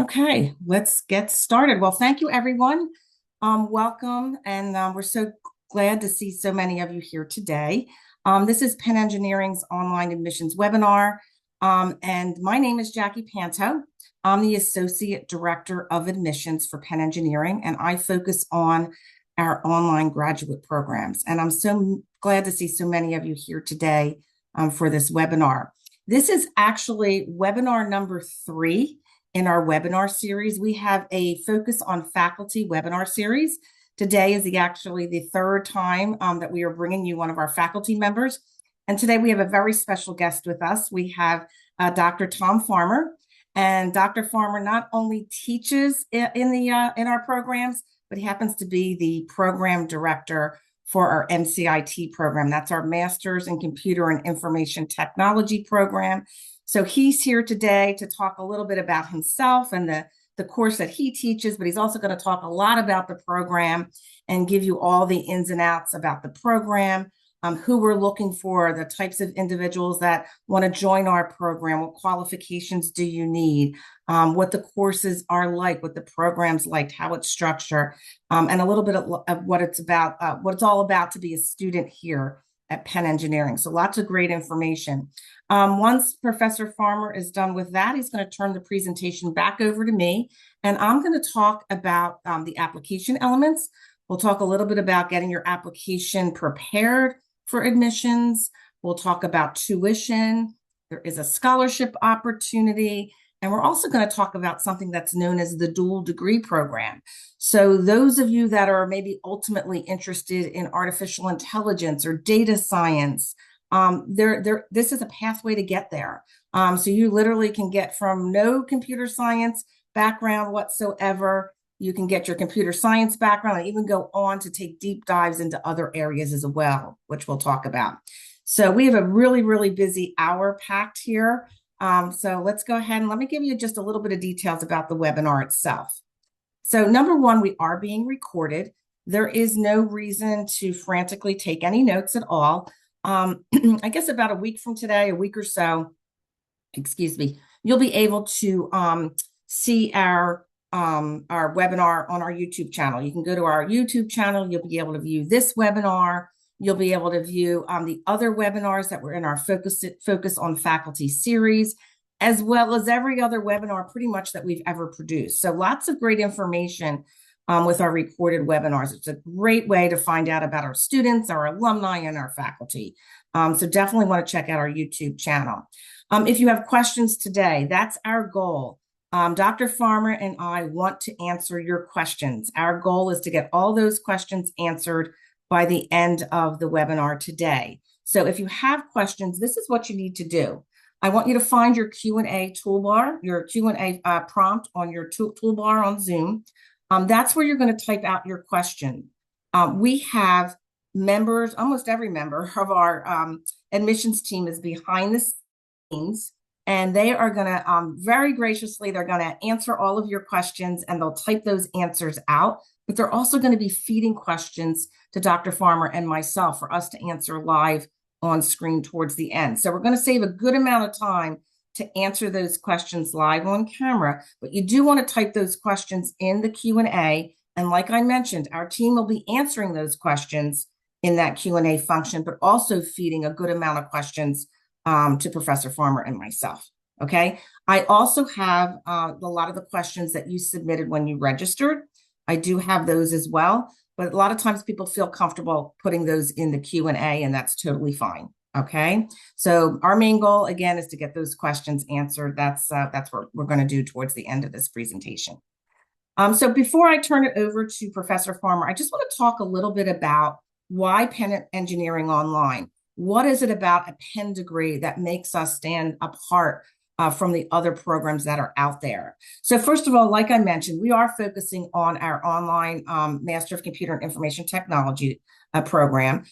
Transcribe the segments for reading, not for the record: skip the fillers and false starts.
Okay, let's get started. Well, thank you, everyone. Welcome, and we're so glad to see so many of you here today. This is Penn Engineering's online admissions webinar, and my name is Jackie Panto. I'm the Associate Director of Admissions for Penn Engineering, and I focus on our online graduate programs. And I'm so glad to see so many of you here today for this webinar. This is actually webinar number 3 in our webinar series. We have a focus on faculty webinar series. Today is actually the third time that we are bringing you one of our faculty members. And today we have a very special guest with us. We have Dr. Tom Farmer. And Dr. Farmer not only teaches in our programs, but he happens to be the program director for our MCIT program. That's our Master's in Computer and Information Technology program. So he's here today to talk a little bit about himself and the course that he teaches, but he's also going to talk a lot about the program and give you all the ins and outs about the program, who we're looking for, the types of individuals that want to join our program, what qualifications do you need, what the courses are like, what the program's like, how it's structured, and a little bit of what it's about, what it's all about to be a student here at Penn Engineering. So lots of great information. Once Professor Farmer is done with that, he's going to turn the presentation back over to me, and I'm going to talk about the application elements. We'll talk a little bit about getting your application prepared for admissions. We'll talk about tuition. There is a scholarship opportunity. And we're also going to talk about something that's known as the dual degree program. So those of you that are maybe ultimately interested in artificial intelligence or data science, this is a pathway to get there. So you literally can get from no computer science background whatsoever. You can get your computer science background and even go on to take deep dives into other areas as well, which we'll talk about. So we have a really, really busy hour packed here. So let's go ahead and let me give you just a little bit of details about the webinar itself. So number one, we are being recorded. There is no reason to frantically take any notes at all. I guess about a week from today, a week or so, excuse me, you'll be able to see our webinar on our YouTube channel. You can go to our YouTube channel. You'll be able to view this webinar. You'll be able to view the other webinars that were in our Focus on Faculty series, as well as every other webinar pretty much that we've ever produced. So lots of great information with our recorded webinars. It's a great way to find out about our students, our alumni, and our faculty. So definitely want to check out our YouTube channel. If you have questions today, that's our goal. Dr. Farmer and I want to answer your questions. Our goal is to get all those questions answered by the end of the webinar today. So if you have questions, this is what you need to do. I want you to find your Q&A toolbar, your Q&A prompt on your toolbar on Zoom. That's where you're going to type out your question. We have members, almost every member of our admissions team is behind the scenes, and they are going to very graciously, they're going to answer all of your questions, and they'll type those answers out. But they're also going to be feeding questions to Dr. Farmer and myself for us to answer live on screen towards the end. So we're going to save a good amount of time to answer those questions live on camera, but you do want to type those questions in the Q&A. And like I mentioned, our team will be answering those questions in that Q&A function, but also feeding a good amount of questions to Professor Farmer and myself. Okay. I also have a lot of the questions that you submitted when you registered. I do have those as well, but a lot of times people feel comfortable putting those in the Q&A, and that's totally fine. Okay, so our main goal again is to get those questions answered. That's what we're going to do towards the end of this presentation. So before I turn it over to Professor Farmer, I just want to talk a little bit about why Penn Engineering Online. What is it about a Penn degree that makes us stand apart from the other programs that are out there? So first of all, like I mentioned, we are focusing on our online Master of Computer and Information Technology program.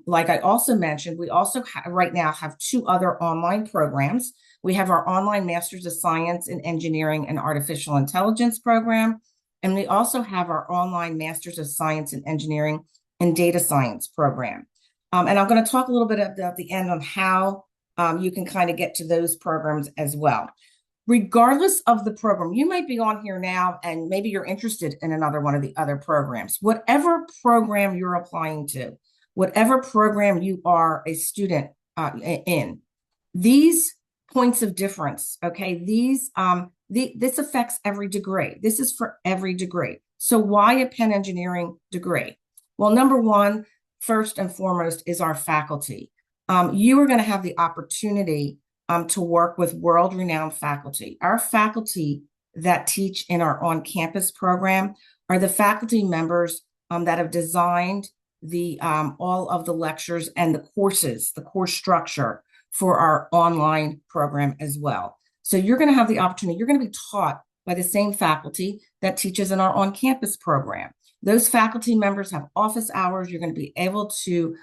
Like I also mentioned, we also right now have 2 other online programs. We have our online Master's of Science in Engineering and Artificial Intelligence program, and we also have our online Master's of Science in Engineering and Data Science program. And I'm going to talk a little bit about the end on how you can kind of get to those programs as well. Regardless of the program, you might be on here now and maybe you're interested in another one of the other programs. Whatever program you're applying to, whatever program you are a student in, these points of difference, okay, this affects every degree. This is for every degree. So why a Penn Engineering degree? Well, number one, first and foremost, is our faculty. You are going to have the opportunity to work with world-renowned faculty. Our faculty that teach in our on-campus program are the faculty members that have designed the all of the lectures and the courses, the course structure for our online program as well. So you're going to have the opportunity, you're going to be taught by the same faculty that teaches in our on-campus program. Those faculty members have office hours. You're going to be able to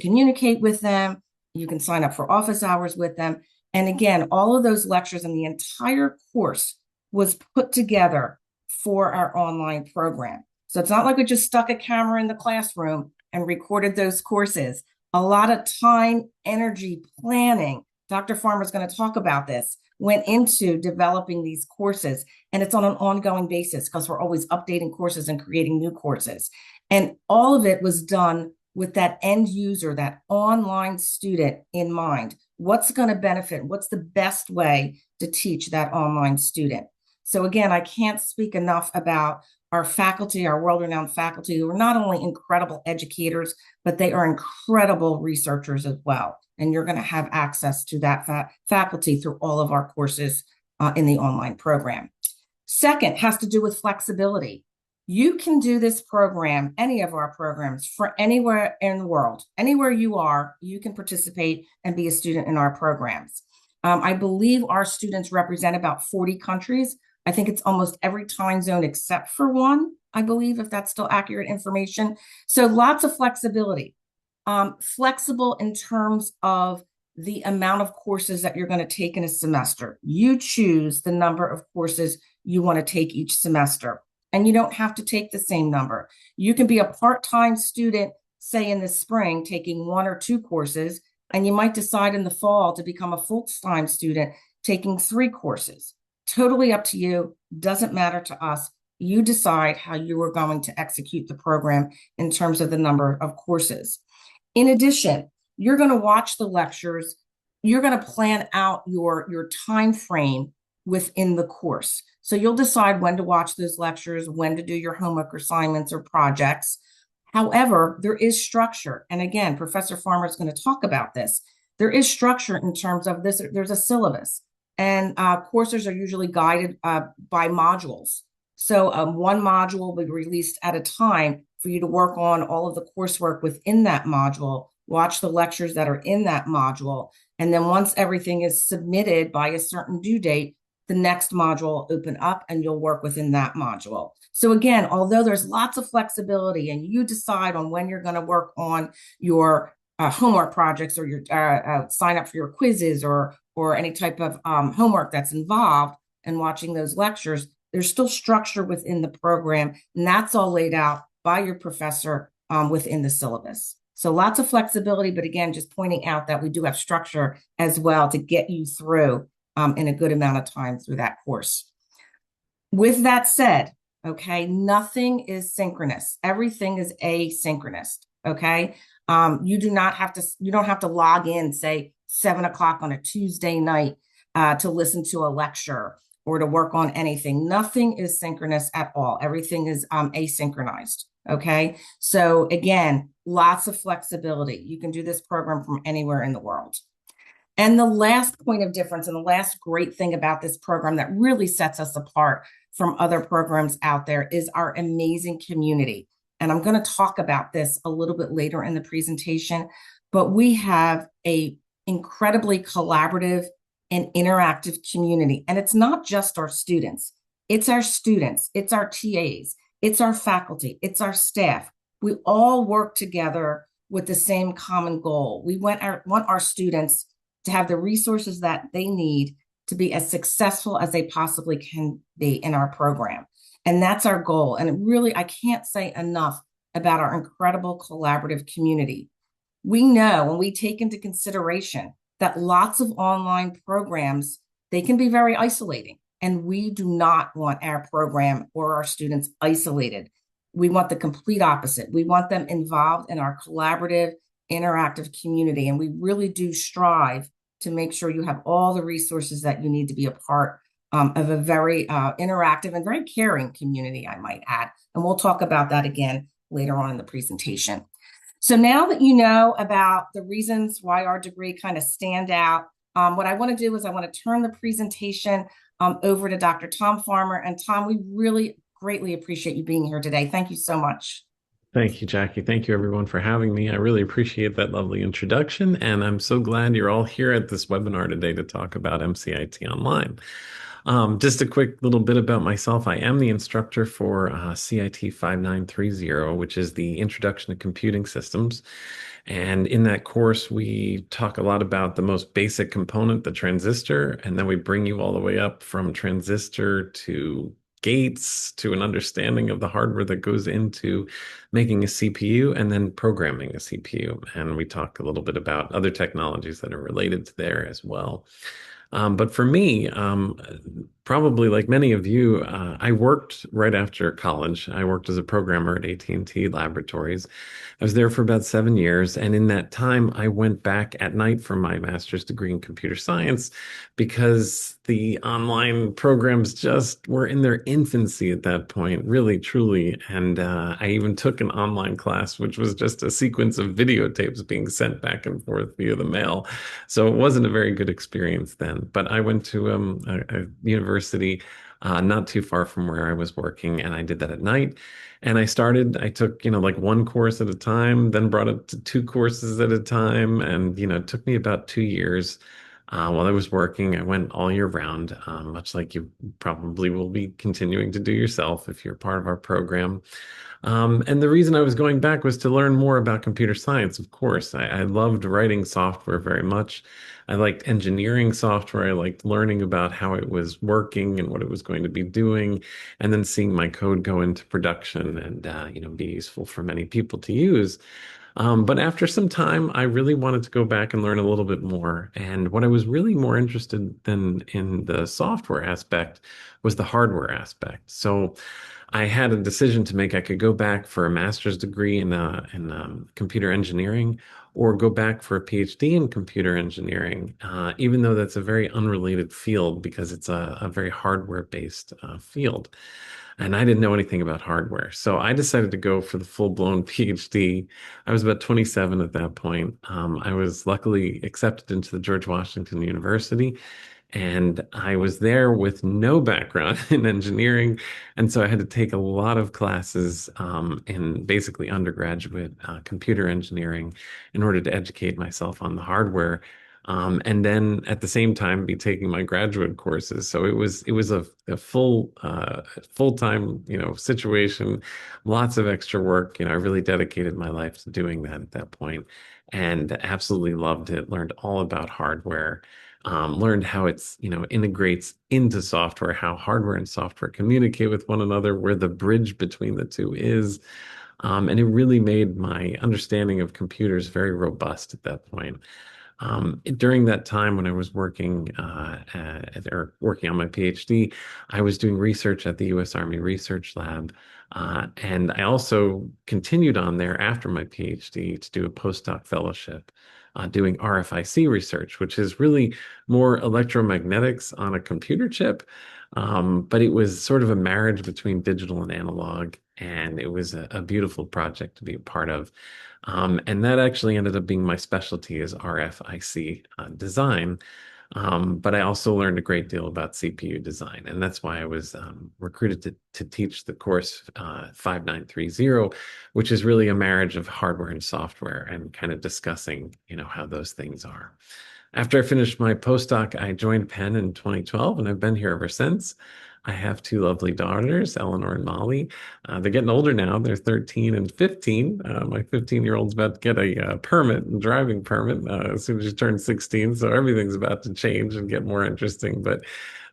communicate with them. You can sign up for office hours with them. And again, all of those lectures and the entire course was put together for our online program. So it's not like we just stuck a camera in the classroom and recorded those courses. A lot of time, energy, planning, Dr. Farmer's going to talk about this, went into developing these courses. And it's on an ongoing basis because we're always updating courses and creating new courses. And all of it was done with that end user, that online student in mind. What's going to benefit? What's the best way to teach that online student? So again, I can't speak enough about our faculty, our world-renowned faculty, who are not only incredible educators, but they are incredible researchers as well. And you're going to have access to that faculty through all of our courses in the online program. Second has to do with flexibility. You can do this program, any of our programs, for anywhere in the world. Anywhere you are, you can participate and be a student in our programs. I believe our students represent about 40 countries. I think it's almost every time zone except for one, I believe, if that's still accurate information. So lots of flexibility. Flexible in terms of the amount of courses that you're going to take in a semester. You choose the number of courses you want to take each semester. And you don't have to take the same number. You can be a part-time student, say in the spring, taking 1 or 2 courses, and you might decide in the fall to become a full-time student taking 3 courses. Totally up to you, doesn't matter to us. You decide how you are going to execute the program in terms of the number of courses. In addition, you're going to watch the lectures. You're going to plan out your time frame within the course. So you'll decide when to watch those lectures, when to do your homework assignments or projects. However, there is structure. And again, Professor Farmer is going to talk about this. There is structure in terms of this. There's a syllabus, and courses are usually guided by modules. So one module will be released at a time for you to work on all of the coursework within that module, watch the lectures that are in that module. And then once everything is submitted by a certain due date, the next module will open up and you'll work within that module. So again, although there's lots of flexibility and you decide on when you're going to work on your homework projects or your sign up for your quizzes or any type of homework that's involved in watching those lectures, there's still structure within the program, and that's all laid out by your professor within the syllabus. So lots of flexibility, but again, just pointing out that we do have structure as well to get you through in a good amount of time through that course. With that said, okay, nothing is synchronous. Everything is asynchronous, okay? You don't have to log in, say, 7 o'clock on a Tuesday night to listen to a lecture or to work on anything. Nothing is synchronous at all. Everything is asynchronized, okay? So again, lots of flexibility. You can do this program from anywhere in the world. And the last point of difference and the last great thing about this program that really sets us apart from other programs out there is our amazing community. And I'm going to talk about this a little bit later in the presentation, but we have an incredibly collaborative and interactive community. And it's not just our students. It's our students. It's our TAs. It's our faculty. It's our staff. We all work together with the same common goal. We want our students to have the resources that they need to be as successful as they possibly can be in our program. And that's our goal. And really, I can't say enough about our incredible collaborative community. We know, when we take into consideration that lots of online programs they can be very isolating. And we do not want our program or our students isolated. We want the complete opposite. We want them involved in our collaborative, interactive community. And we really do strive to make sure you have all the resources that you need to be a part of a very interactive and very caring community, I might add. And we'll talk about that again later on in the presentation. So now that you know about the reasons why our degree kind of stand out, what I want to do is I want to turn the presentation over to Dr. Tom Farmer. And Tom, we really greatly appreciate you being here today. Thank you so much. Thank you, Jackie. Thank you, everyone, for having me. I really appreciate that lovely introduction, and I'm so glad you're all here at this webinar today to talk about MCIT Online. Just a quick little bit about myself. I am the instructor for CIT 5930, which is the Introduction to Computing Systems. And in that course, we talk a lot about the most basic component, the transistor, and then we bring you all the way up from transistor to gates to an understanding of the hardware that goes into making a CPU and then programming a CPU. And we talk a little bit about other technologies that are related to there as well. But for me, probably like many of you, I worked right after college. I worked as a programmer at AT&T Laboratories. I was there for about 7 years, and in that time, I went back at night for my master's degree in computer science because the online programs just were in their infancy at that point, really, truly. And I even took an online class, which was just a sequence of videotapes being sent back and forth via the mail. So it wasn't a very good experience then. But I went to a university not too far from where I was working, and I did that at night. And I took, like one course at a time, then brought it to two courses at a time. And, it took me about 2 years while I was working. I went all year round, much like you probably will be continuing to do yourself if you're part of our program. And the reason I was going back was to learn more about computer science, of course. I loved writing software very much. I liked engineering software. I liked learning about how it was working and what it was going to be doing, and then seeing my code go into production and be useful for many people to use. But after some time, I really wanted to go back and learn a little bit more. And what I was really more interested than in the software aspect was the hardware aspect. So I had a decision to make. I could go back for a master's degree in computer engineering or go back for a PhD in computer engineering, even though that's a very unrelated field because it's a very hardware-based field. And I didn't know anything about hardware. So I decided to go for the full-blown PhD. I was about 27 at that point. I was luckily accepted into the George Washington University, and I was there with no background in engineering. And so I had to take a lot of classes in basically undergraduate computer engineering in order to educate myself on the hardware. And then at the same time be taking my graduate courses. So it was a full-time, situation, lots of extra work. I really dedicated my life to doing that at that point and absolutely loved it. Learned all about hardware, learned how it's, integrates into software, how hardware and software communicate with one another, where the bridge between the two is. And it really made my understanding of computers very robust at that point. During that time when I was working or working on my PhD, I was doing research at the U.S. Army Research Lab. And I also continued on there after my PhD to do a postdoc fellowship, doing RFIC research, which is really more electromagnetics on a computer chip. But it was sort of a marriage between digital and analog, and it was a beautiful project to be a part of. And that actually ended up being my specialty is RFIC design. But I also learned a great deal about CPU design, and that's why I was recruited to teach the course 5930, which is really a marriage of hardware and software and kind of discussing, how those things are. After I finished my postdoc, I joined Penn in 2012, and I've been here ever since. I have two lovely daughters, Eleanor and Molly. They're getting older now. They're 13 and 15. My 15-year-old's about to get a driving permit as soon as she turns 16. So everything's about to change and get more interesting, but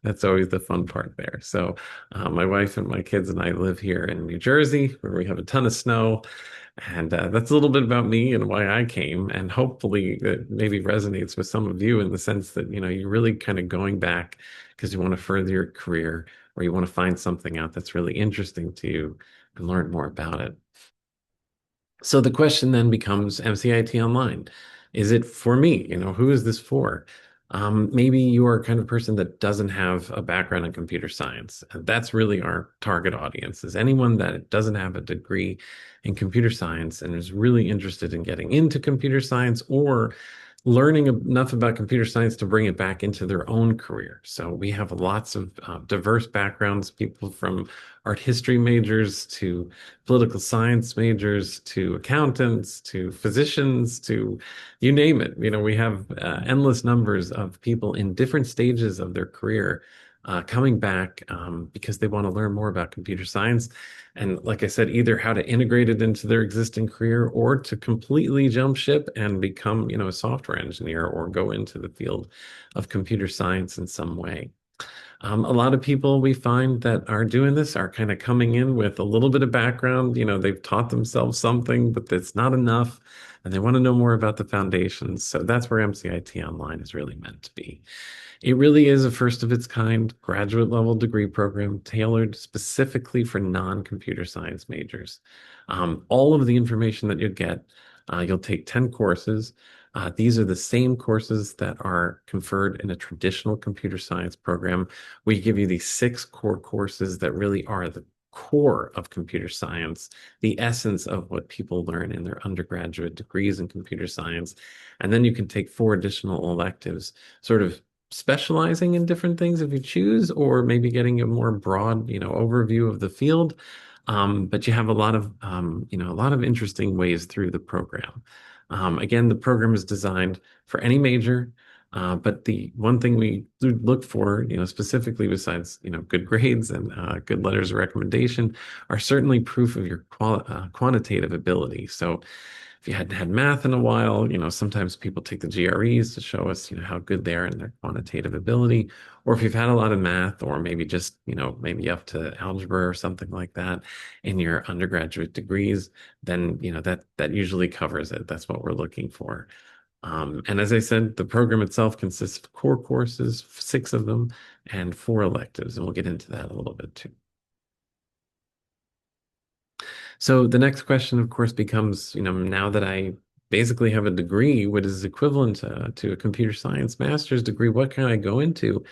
that's always the fun part there. So my wife and my kids and I live here in New Jersey, where we have a ton of snow. And that's a little bit about me and why I came. And hopefully it maybe resonates with some of you in the sense that, you're really kind of going back because you want to further your career or you want to find something out that's really interesting to you and learn more about it. So the question then becomes MCIT Online. Is it for me? Who is this for? Maybe you are a kind of person that doesn't have a background in computer science. And that's really our target audience, is anyone that doesn't have a degree in computer science and is really interested in getting into computer science or learning enough about computer science to bring it back into their own career. So we have lots of diverse backgrounds, people from art history majors to political science majors to accountants to physicians to you name it. We have endless numbers of people in different stages of their career coming back because they want to learn more about computer science. And like I said, either how to integrate it into their existing career or to completely jump ship and become, a software engineer or go into the field of computer science in some way. A lot of people we find that are doing this are kind of coming in with a little bit of background. They've taught themselves something, but it's not enough, and they want to know more about the foundations. So that's where MCIT Online is really meant to be. It really is a first of its kind graduate level degree program tailored specifically for non-computer science majors. All of the information that you'll take 10 courses. These are the same courses that are conferred in a traditional computer science program. We give you these 6 core courses that really are the core of computer science, the essence of what people learn in their undergraduate degrees in computer science. And then you can take 4 additional electives, sort of specializing in different things if you choose, or maybe getting a more broad, overview of the field. But you have a lot of interesting ways through the program. Again, the program is designed for any major, but the one thing we look for, specifically besides, good grades and good letters of recommendation, are certainly proof of your quantitative ability. So if you hadn't had math in a while, sometimes people take the GREs to show us, how good they are in their quantitative ability. Or if you've had a lot of math, or maybe just, maybe up to algebra or something like that in your undergraduate degrees, then, that usually covers it. That's what we're looking for. And as I said, the program itself consists of core courses, 6 of them, and 4 electives. And we'll get into that a little bit too. So the next question, of course, becomes, now that I basically have a degree, what is equivalent to a computer science master's degree, what can I go into?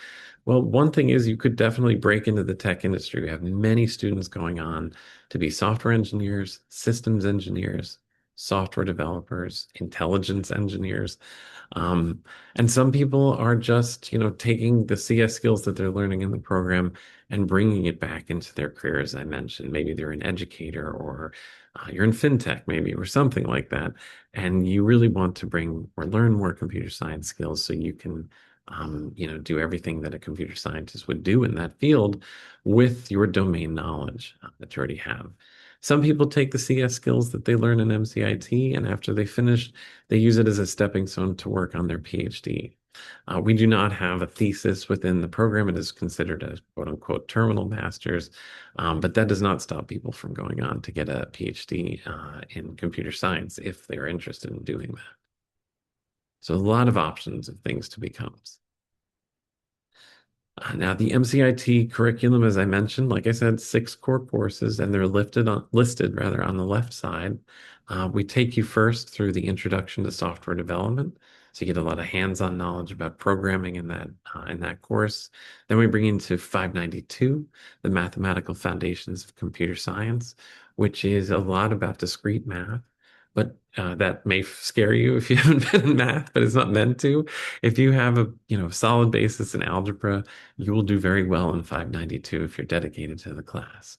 Well, one thing is you could definitely break into the tech industry. We have many students going on to be software engineers, systems engineers, software developers, intelligence engineers. Um, and some people are just, taking the CS skills that they're learning in the program and bringing it back into their career, as I mentioned. Maybe they're an educator or you're in fintech, maybe, or something like that. And you really want to bring or learn more computer science skills so you can, do everything that a computer scientist would do in that field with your domain knowledge that you already have. Some people take the CS skills that they learn in MCIT, and after they finish, they use it as a stepping stone to work on their PhD. We do not have a thesis within the program. It is considered a quote unquote terminal master's, but that does not stop people from going on to get a PhD in computer science if they are interested in doing that. So a lot of options of things to become. Now, the MCIT curriculum, as I mentioned, like I said, 6 core courses, and they're listed rather on the left side. We take you first through the introduction to software development, so you get a lot of hands-on knowledge about programming in that course. Then we bring into 592, the mathematical foundations of computer science, which is a lot about discrete math. But that may scare you if you haven't been in math, but it's not meant to. If you have a solid basis in algebra, you will do very well in 592 if you're dedicated to the class.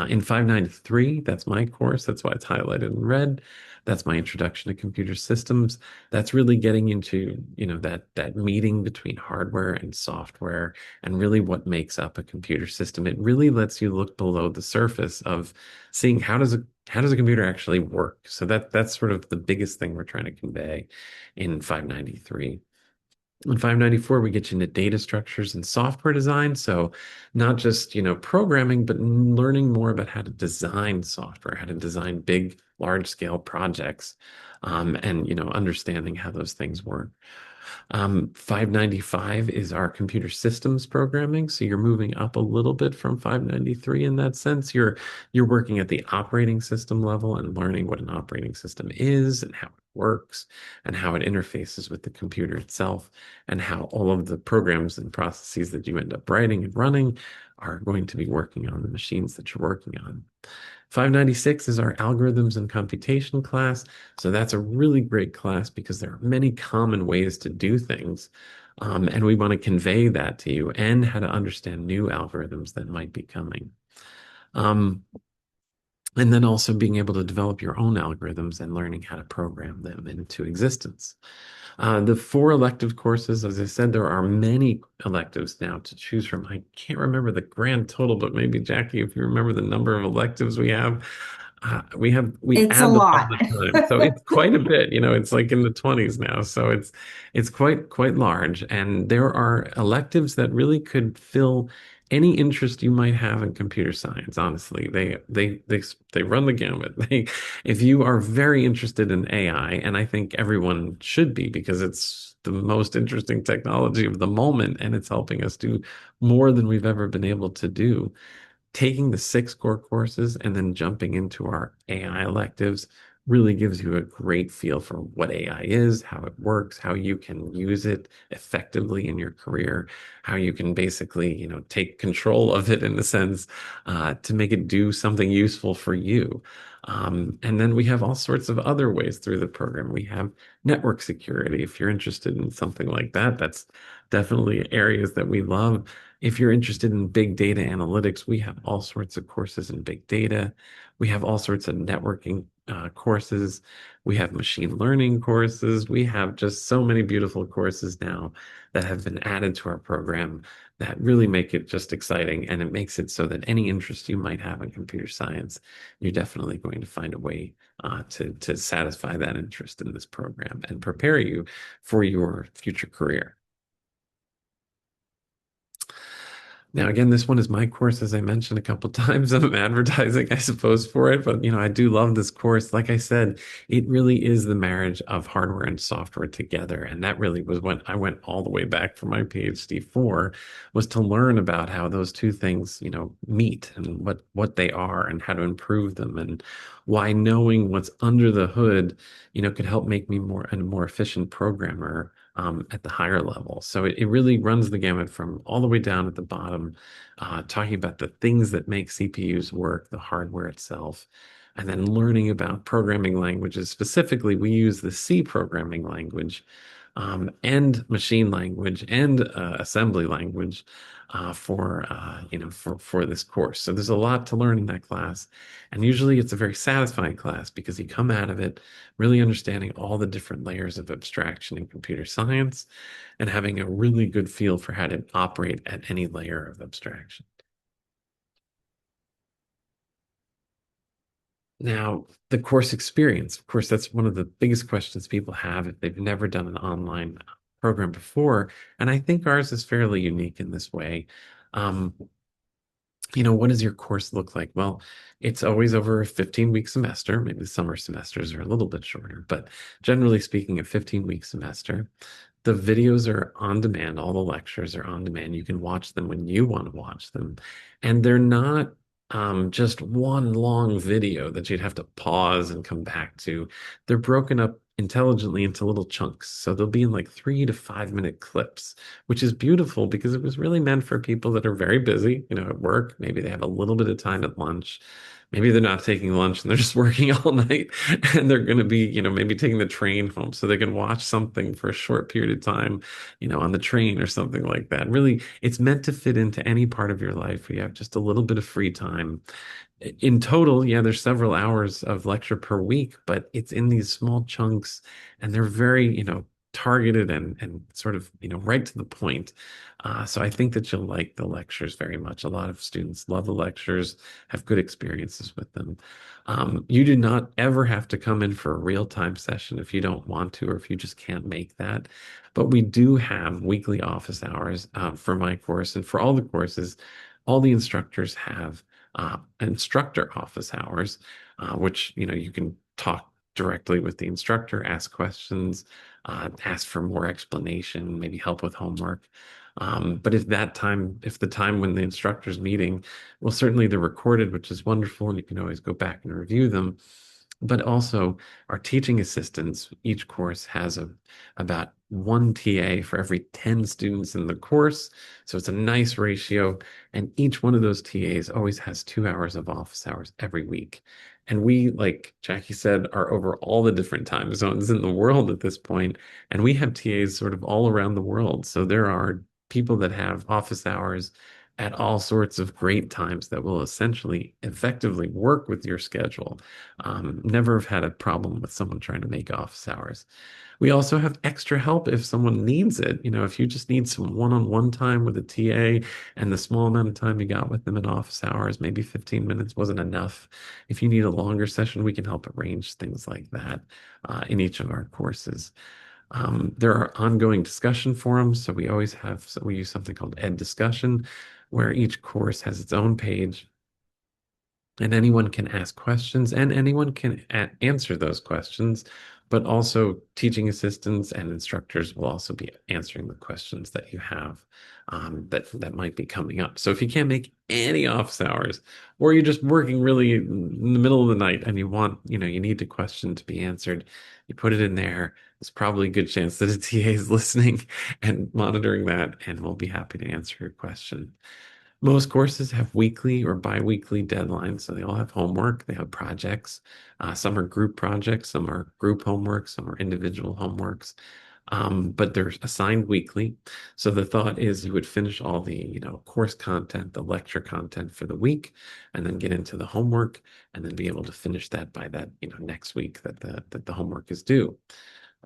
In 593, that's my course. That's why it's highlighted in red. That's my introduction to computer systems. That's really getting into, that meeting between hardware and software and really what makes up a computer system. It really lets you look below the surface of seeing how does a computer actually work. So that's sort of the biggest thing we're trying to convey in 593. In 594, we get you into data structures and software design. So not just, programming, but learning more about how to design software, how to design big large scale projects, and understanding how those things work. 595 is our computer systems programming. So you're moving up a little bit from 593 in that sense. You're working at the operating system level and learning what an operating system is and how it works and how it interfaces with the computer itself and how all of the programs and processes that you end up writing and running are going to be working on the machines that you're working on. 596 is our algorithms and computation class. So that's a really great class because there are many common ways to do things. And we want to convey that to you and how to understand new algorithms that might be coming. Um, and then also being able to develop your own algorithms and learning how to program them into existence. The four elective courses, as I said, there are many electives now to choose from. I can't remember the grand total, but maybe Jackie, if you remember the number of electives we It's a add them all lot. the time. So it's quite a bit, it's like in the 20s now. So it's quite large. And there are electives that really could fill any interest you might have in computer science, honestly. They run the gamut. If you are very interested in AI, and I think everyone should be because it's the most interesting technology of the moment and it's helping us do more than we've ever been able to do, taking the six core courses and then jumping into our AI electives really gives you a great feel for what AI is, how it works, how you can use it effectively in your career, how you can basically, take control of it in a sense, to make it do something useful for you. And then we have all sorts of other ways through the program. We have network security. If you're interested in something like that, that's definitely areas that we love. If you're interested in big data analytics, we have all sorts of courses in big data. We have all sorts of networking courses. We have machine learning courses. We have just so many beautiful courses now that have been added to our program that really make it just exciting. And it makes it so that any interest you might have in computer science, you're definitely going to find a way to satisfy that interest in this program and prepare you for your future career. Now, again, this one is my course, as I mentioned a couple times. I'm advertising, I suppose, for it, but I do love this course. Like I said, it really is the marriage of hardware and software together, and that really was what I went all the way back for my PhD for, was to learn about how those two things, meet and what they are and how to improve them, and why knowing what's under the hood, could help make me a more efficient programmer at the higher level. So it really runs the gamut from all the way down at the bottom, talking about the things that make CPUs work, the hardware itself, and then learning about programming languages. Specifically, we use the C programming language, and machine language and assembly language for this course. So there's a lot to learn in that class, and usually it's a very satisfying class because you come out of it really understanding all the different layers of abstraction in computer science and having a really good feel for how to operate at any layer of abstraction. Now, the course experience, of course, that's one of the biggest questions people have if they've never done an online program before. And I think ours is fairly unique in this way. Um, what does your course look like? Well, it's always over a 15-week semester. Maybe the summer semesters are a little bit shorter, but generally speaking, a 15-week semester. The videos are on demand. All the lectures are on demand. You can watch them when you want to watch them. And they're not just one long video that you'd have to pause and come back to. They're broken up intelligently into little chunks. So they'll be in like 3 to 5 minute clips, which is beautiful because it was really meant for people that are very busy, at work. Maybe they have a little bit of time at lunch. Maybe they're not taking lunch and they're just working all night and they're going to be, maybe taking the train home so they can watch something for a short period of time, on the train or something like that. Really, it's meant to fit into any part of your life where you have just a little bit of free time. In total, yeah, there's several hours of lecture per week, but it's in these small chunks and they're very, targeted and sort of, right to the point. So I think that you'll like the lectures very much. A lot of students love the lectures, have good experiences with them. You do not ever have to come in for a real-time session if you don't want to, or if you just can't make that. But we do have weekly office hours for my course, and for all the courses, all the instructors have instructor office hours, which you can talk directly with the instructor, ask questions, ask for more explanation, maybe help with homework. But if the time when the instructor's meeting, well, certainly they're recorded, which is wonderful, and you can always go back and review them. But also, our teaching assistants, each course has about one TA for every 10 students in the course. So it's a nice ratio. And each one of those TAs always has 2 hours of office hours every week. And we, like Jackie said, are over all the different time zones in the world at this point. And we have TAs sort of all around the world. So there are people that have office hours at all sorts of great times that will essentially effectively work with your schedule. Never have had a problem with someone trying to make office hours. We also have extra help if someone needs it. If you just need some one-on-one time with a TA and the small amount of time you got with them in office hours, maybe 15 minutes wasn't enough. If you need a longer session, we can help arrange things like that in each of our courses. There are ongoing discussion forums, so we use something called Ed Discussion, where each course has its own page and anyone can ask questions and anyone can answer those questions, but also teaching assistants and instructors will also be answering the questions that you have that might be coming up. So if you can't make any office hours, or you're just working really in the middle of the night and you need a question to be answered, you put it in there. There's probably a good chance that a TA is listening and monitoring that and will be happy to answer your question. Most courses have weekly or bi-weekly deadlines, so they all have homework, they have projects. Some are group projects, some are group homework, some are individual homeworks, but they're assigned weekly. So the thought is you would finish all the, course content, the lecture content for the week, and then get into the homework, and then be able to finish that by that, next week that the homework is due.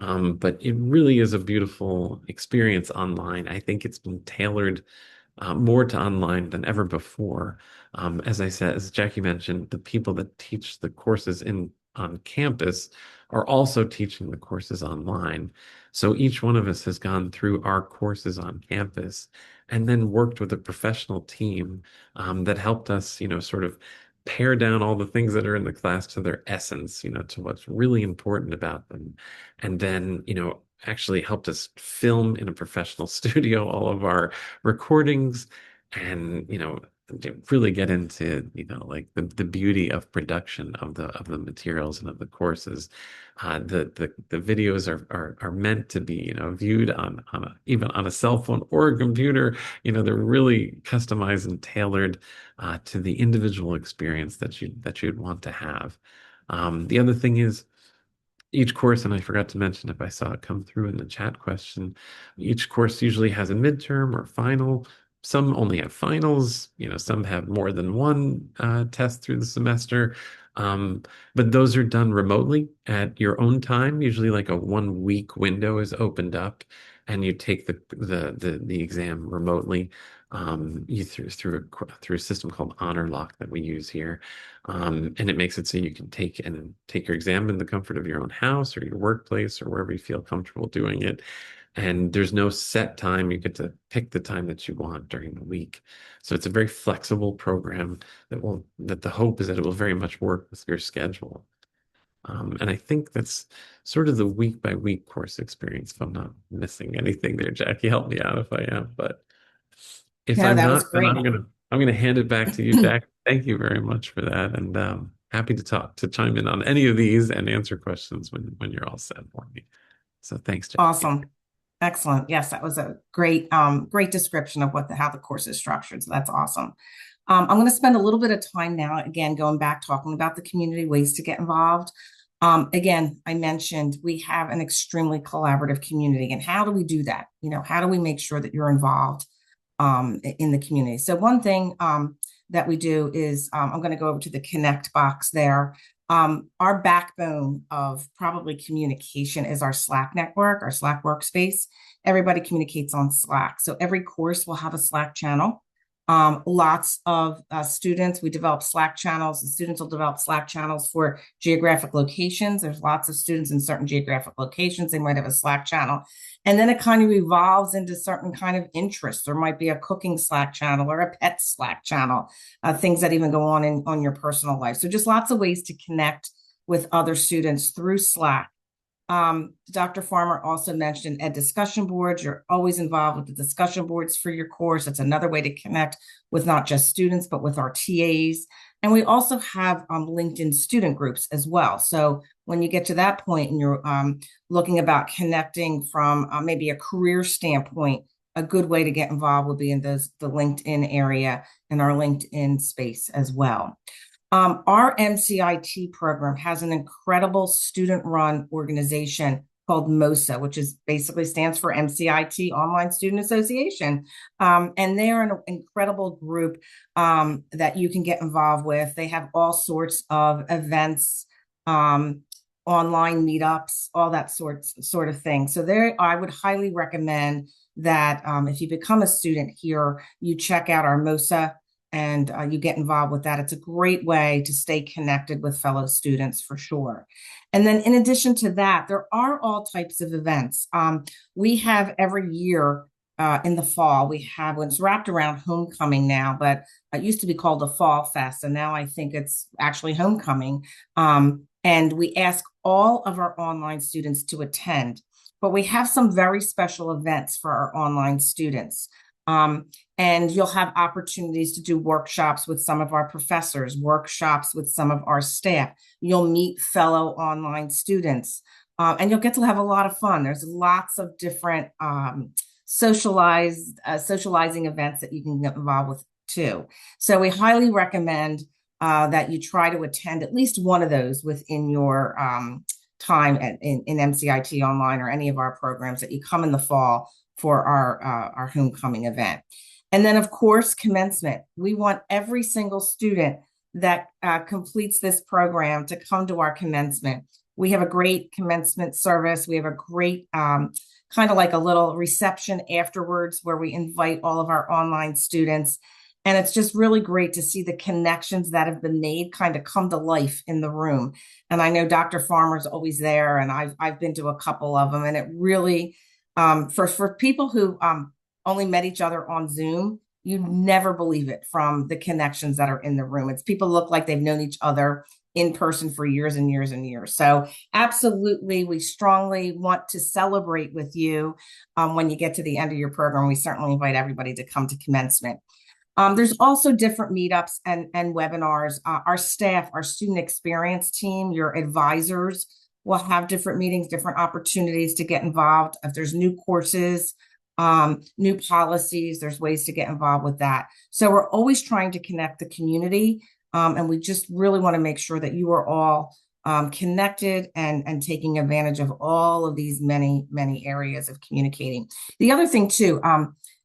But it really is a beautiful experience online. I think it's been tailored more to online than ever before. As I said, as Jackie mentioned, the people that teach the courses on campus are also teaching the courses online. So each one of us has gone through our courses on campus and then worked with a professional team that helped us, sort of pare down all the things that are in the class to their essence, to what's really important about them. And then, actually helped us film in a professional studio all of our recordings and really get into like the beauty of production of the materials and of the courses. The videos are meant to be viewed even on a cell phone or a computer. They're really customized and tailored to the individual experience that you'd want to have. The other thing is each course, and I forgot to mention if I saw it come through in the chat question, each course usually has a midterm or final. Some only have finals, some have more than one test through the semester. But those are done remotely at your own time. Usually like a 1 week window is opened up and you take the exam remotely. You through a system called Honor Lock that we use here. And it makes it so you can take your exam in the comfort of your own house or your workplace or wherever you feel comfortable doing it. And there's no set time. You get to pick the time that you want during the week. So it's a very flexible program that the hope is that it will very much work with your schedule. And I think that's sort of the week by week course experience. If I'm not missing anything there, Jackie, help me out if I am. But if No, I'm that was not, then great. I'm gonna hand it back to you, Jack. Thank you very much for that, and happy to chime in on any of these and answer questions when you're all set for me. So thanks, Jackie. Awesome. Excellent. Yes, that was a great description of how the course is structured. So that's awesome. I'm going to spend a little bit of time now, again, going back, talking about the community, ways to get involved. Again, I mentioned we have an extremely collaborative community. And how do we do that? How do we make sure that you're involved in the community? So one thing that we do is I'm going to go over to the Connect box there. Our backbone of probably communication is our Slack network, our Slack workspace. Everybody communicates on Slack. So every course will have a Slack channel. Lots of students, we develop Slack channels, and students will develop Slack channels for geographic locations. There's lots of students in certain geographic locations. They might have a Slack channel. And then it kind of evolves into certain kind of interests. There might be a cooking Slack channel or a pet Slack channel, things that even go on in your personal life. So just lots of ways to connect with other students through Slack. Dr. Farmer also mentioned ed discussion boards. You're always involved with the discussion boards for your course. It's another way to connect with not just students, but with our TAs. And we also have LinkedIn student groups as well. So when you get to that point and you're looking about connecting from maybe a career standpoint, a good way to get involved would be in the LinkedIn area and our LinkedIn space as well. Our MCIT program has an incredible student-run organization called MOSA, which is basically stands for MCIT Online Student Association. And they're an incredible group that you can get involved with. They have all sorts of events, online meetups, all that sort of thing. So there, I would highly recommend that if you become a student here, you check out our MOSA and you get involved with that. It's a great way to stay connected with fellow students for sure. And then in addition to that, there are all types of events. We have every year in the fall, we have, when it's wrapped around homecoming now, but it used to be called the Fall Fest, and now I think it's actually homecoming. And we ask all of our online students to attend, but we have some very special events for our online students. And you'll have opportunities to do workshops with some of our professors, workshops with some of our staff. You'll meet fellow online students, and you'll get to have a lot of fun. There's lots of different socializing events that you can get involved with too. So we highly recommend that you try to attend at least one of those within your time in MCIT Online or any of our programs, that you come in the fall for our homecoming event. And then, of course, commencement. We want every single student that completes this program to come to our commencement. We have a great commencement service. We have a great kind of like a little reception afterwards where we invite all of our online students. And it's just really great to see the connections that have been made kind of come to life in the room. And I know Dr. Farmer's always there, and I've been to a couple of them, and it really, for people who only met each other on Zoom, you never believe it from the connections that are in the room. It's people look like they've known each other in person for years and years and years. So absolutely, we strongly want to celebrate with you when you get to the end of your program. We certainly invite everybody to come to commencement. There's also different meetups and webinars. Our staff, our student experience team, your advisors will have different meetings, different opportunities to get involved. If there's new courses, new policies, there's ways to get involved with that. So we're always trying to connect the community, and we just really want to make sure that you are all connected and taking advantage of all of these many areas of communicating. The other thing too,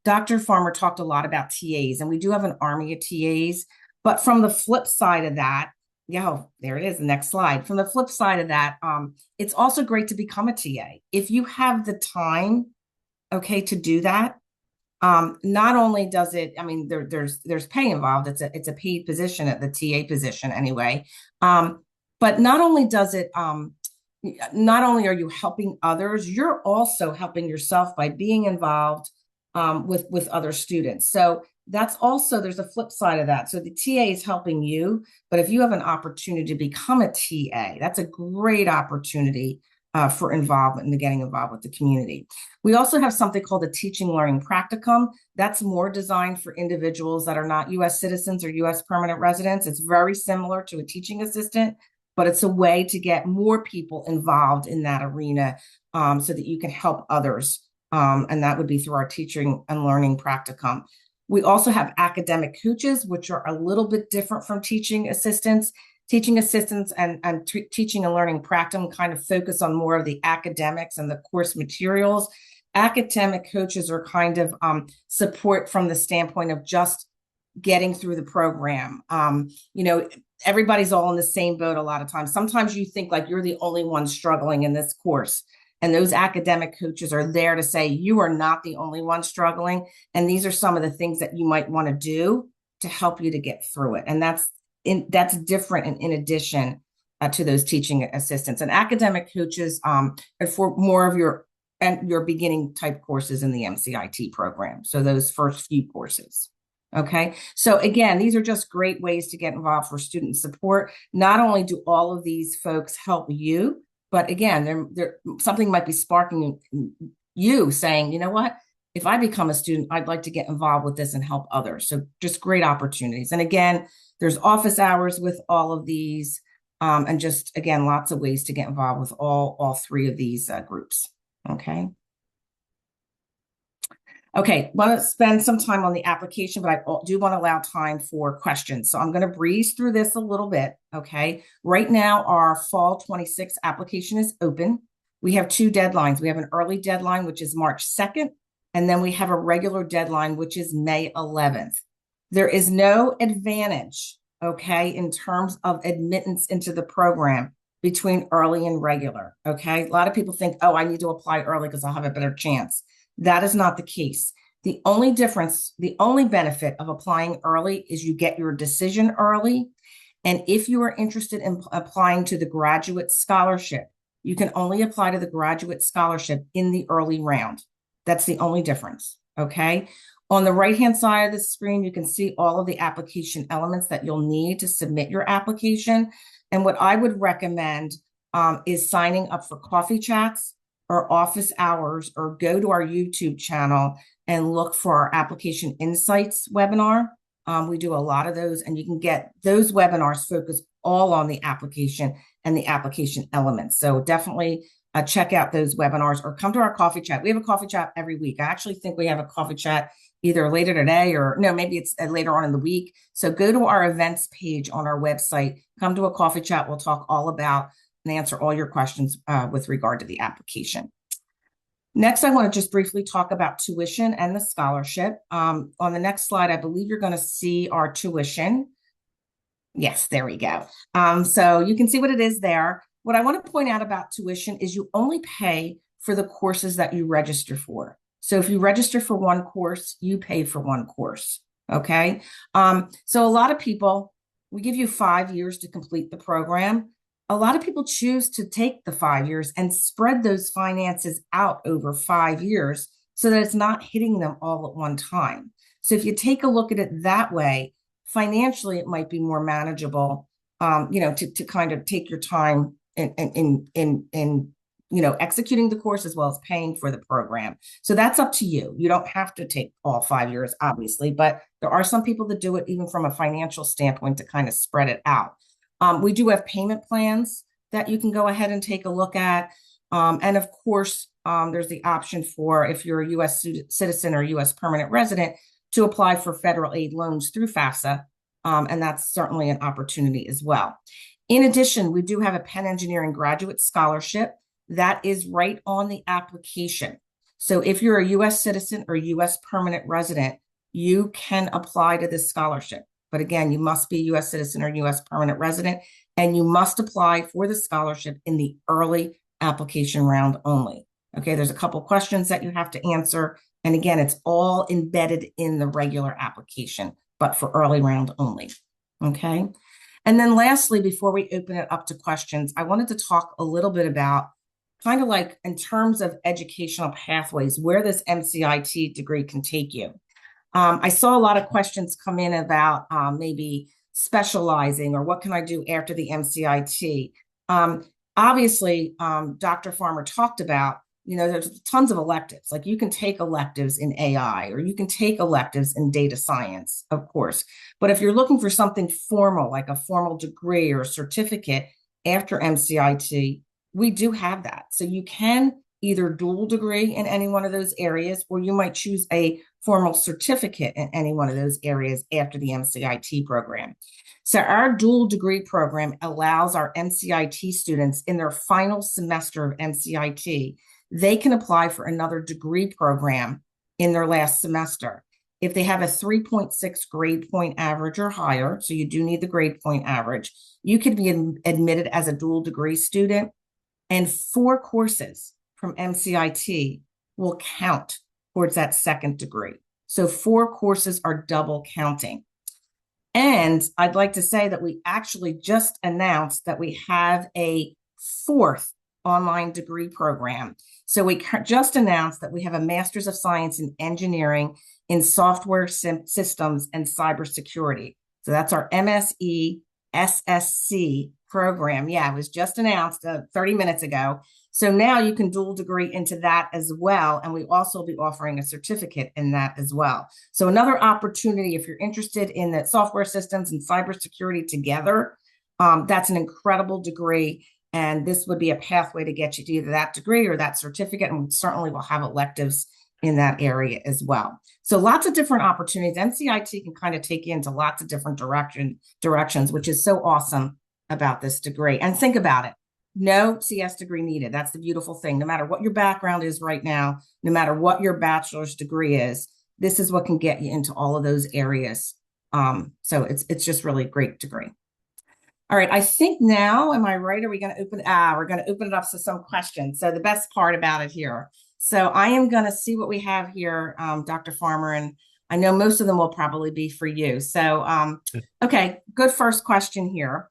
Dr. Farmer talked a lot about TAs, and we do have an army of TAs, but from the flip side of that, there it is, the next slide. From the flip side of that, it's also great to become a TA. If you have the time, okay, to do that, not only does it, I mean, there's pay involved. It's a paid position at the TA position anyway. But not only does it, not only are you helping others, you're also helping yourself by being involved with other students. So that's also, there's a flip side of that. So the TA is helping you, but if you have an opportunity to become a TA, that's a great opportunity for involvement and getting involved with the community. We also have something called a teaching learning practicum. That's more designed for individuals that are not U.S. citizens or U.S. permanent residents. It's very similar to a teaching assistant, but it's a way to get more people involved in that arena so that you can help others. And that would be through our teaching and learning practicum. We also have academic coaches, which are a little bit different from teaching assistants. Teaching assistants and teaching and learning practicum kind of focus on more of the academics and the course materials. Academic coaches are kind of support from the standpoint of just getting through the program. Everybody's all in the same boat a lot of times. Sometimes you think like you're the only one struggling in this course. And those academic coaches are there to say, you are not the only one struggling. And these are some of the things that you might want to do to help you to get through it. And that's different and in addition to those teaching assistants. And academic coaches are for more of your beginning type courses in the MCIT program. So those first few courses. Okay, so again, these are just great ways to get involved for student support. Not only do all of these folks help you, but again, something might be sparking you saying, you know what, if I become a student, I'd like to get involved with this and help others. So just great opportunities. And again, there's office hours with all of these, and just again, lots of ways to get involved with all three of these groups. Okay. Okay, want to spend some time on the application, but I do want to allow time for questions. So I'm going to breeze through this a little bit, okay? Right now, our fall 26 application is open. We have two deadlines. We have an early deadline, which is March 2nd, and then we have a regular deadline, which is May 11th. There is no advantage, okay, in terms of admittance into the program between early and regular, okay? A lot of people think, oh, I need to apply early because I'll have a better chance. That is not the case. The only difference, the only benefit of applying early is you get your decision early. And if you are interested in applying to the graduate scholarship, you can only apply to the graduate scholarship in the early round. That's the only difference, okay? On the right-hand side of the screen, you can see all of the application elements that you'll need to submit your application. And what I would recommend is signing up for coffee chats or office hours, or go to our YouTube channel and look for our application insights webinar. We do a lot of those, and you can get those webinars focused all on the application and the application elements. So definitely check out those webinars or come to our coffee chat. We have a coffee chat every week. I actually think we have a coffee chat either later today or no, maybe it's later on in the week. So go to our events page on our website, come to a coffee chat. We'll talk all about and answer all your questions with regard to the application. Next, I want to just briefly talk about tuition and the scholarship. On the next slide, I believe you're going to see our tuition. Yes, there we go. So you can see what it is there. What I want to point out about tuition is you only pay for the courses that you register for. So if you register for one course, you pay for one course. Okay. So a lot of people, we give you 5 years to complete the program. A lot of people choose to take the 5 years and spread those finances out over 5 years so that it's not hitting them all at one time. So if you take a look at it that way, financially, it might be more manageable, to kind of take your time in executing the course as well as paying for the program. So that's up to you. You don't have to take all 5 years, obviously, but there are some people that do it even from a financial standpoint to kind of spread it out. We do have payment plans that you can go ahead and take a look at. And of course, there's the option for, if you're a U.S. citizen or U.S. permanent resident, to apply for federal aid loans through FAFSA. And that's certainly an opportunity as well. In addition, we do have a Penn Engineering Graduate Scholarship that is right on the application. So if you're a U.S. citizen or U.S. permanent resident, you can apply to this scholarship. But again, you must be a U.S. citizen or U.S. permanent resident, and you must apply for the scholarship in the early application round only. Okay, there's a couple questions that you have to answer. And again, it's all embedded in the regular application, but for early round only. Okay. And then lastly, before we open it up to questions, I wanted to talk a little bit about kind of like in terms of educational pathways, where this MCIT degree can take you. I saw a lot of questions come in about maybe specializing or what can I do after the MCIT. Obviously, Dr. Farmer talked about, there's tons of electives. Like you can take electives in AI or you can take electives in data science, of course. But if you're looking for something formal, like a formal degree or a certificate after MCIT, we do have that. So you can either dual degree in any one of those areas, or you might choose a formal certificate in any one of those areas after the MCIT program. So our dual degree program allows our MCIT students in their final semester of MCIT, they can apply for another degree program in their last semester. If they have a 3.6 grade point average or higher, so you do need the grade point average, you could be admitted as a dual degree student, and 4 courses from MCIT will count towards that second degree. So 4 courses are double counting. And I'd like to say that we actually just announced that we have a 4th online degree program. So we just announced that we have a Master's of Science in Engineering in Software Systems and Cybersecurity. So that's our MSE SSC program. Yeah, it was just announced 30 minutes ago. So now you can dual degree into that as well. And we also be offering a certificate in that as well. So another opportunity, if you're interested in the software systems and cybersecurity together, that's an incredible degree. And this would be a pathway to get you to either that degree or that certificate. And we certainly will have electives in that area as well. So lots of different opportunities. MCIT can kind of take you into lots of different directions, which is so awesome about this degree. And think about it. No CS degree needed. That's the beautiful thing. No matter what your background is right now, no matter what your bachelor's degree is, this is what can get you into all of those areas. So it's just really a great degree. All right, I think now, am I right? Are we going to open? We're going to open it up to some questions. So the best part about it here. So I am going to see what we have here, Dr. Farmer, and I know most of them will probably be for you. So, okay, good first question here.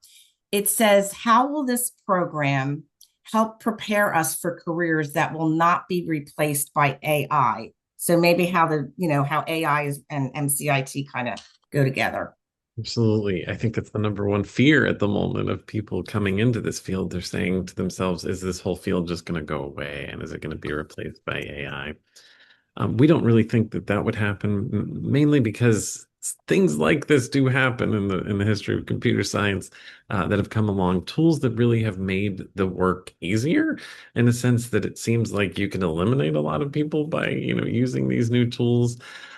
It says, how will this program help prepare us for careers that will not be replaced by AI? So maybe how how AI is and MCIT kind of go together. Absolutely. I think that's the number one fear at the moment of people coming into this field. They're saying to themselves, is this whole field just going to go away? And is it going to be replaced by AI? We don't really think that that would happen, mainly because things like this do happen in the history of computer science that have come along. Tools that really have made the work easier, in the sense that it seems like you can eliminate a lot of people by using these new tools.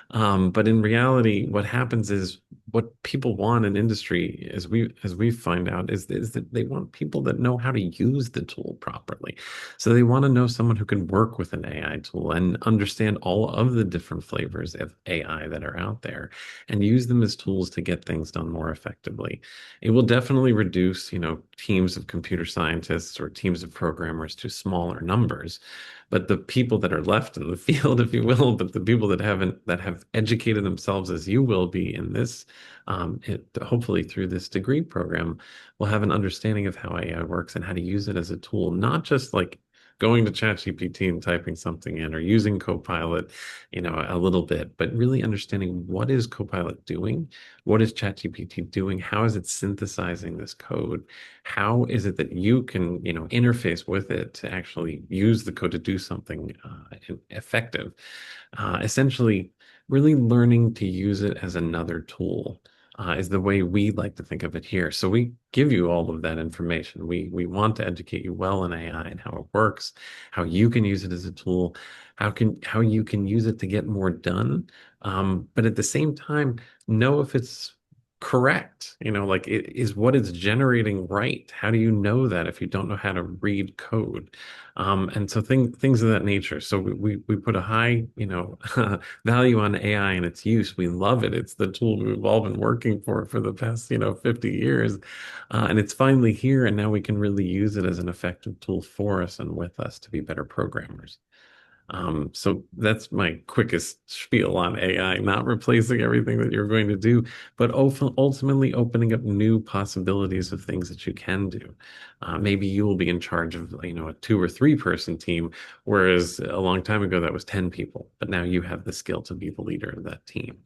But in reality, what happens is what people want in industry, as we find out, is that they want people that know how to use the tool properly. So they want to know someone who can work with an AI tool and understand all of the different flavors of AI that are out there and use them as tools to get things done more effectively. It will definitely reduce, teams of computer scientists or teams of programmers to smaller numbers. But the people that are left in the field, if you will, but the people that have educated themselves as you will be in this, hopefully through this degree program, will have an understanding of how AI works and how to use it as a tool, not just like going to ChatGPT and typing something in or using Copilot, a little bit, but really understanding what is Copilot doing? What is ChatGPT doing? How is it synthesizing this code? How is it that you can, interface with it to actually use the code to do something effective? Essentially, really learning to use it as another tool is the way we like to think of it here. So we give you all of that information. We want to educate you well in AI and how it works, how you can use it as a tool, how you can use it to get more done. But at the same time, know if it's correct. Like is what it's generating right? How do you know that if you don't know how to read code? And so things of that nature. So we put a high, value on AI and its use. We love it. It's the tool we've all been working for the past, 50 years. And it's finally here. And now we can really use it as an effective tool for us and with us to be better programmers. So that's my quickest spiel on AI, not replacing everything that you're going to do, but ultimately opening up new possibilities of things that you can do. Maybe you will be in charge of, a 2 or 3 person team, whereas a long time ago that was 10 people, but now you have the skill to be the leader of that team.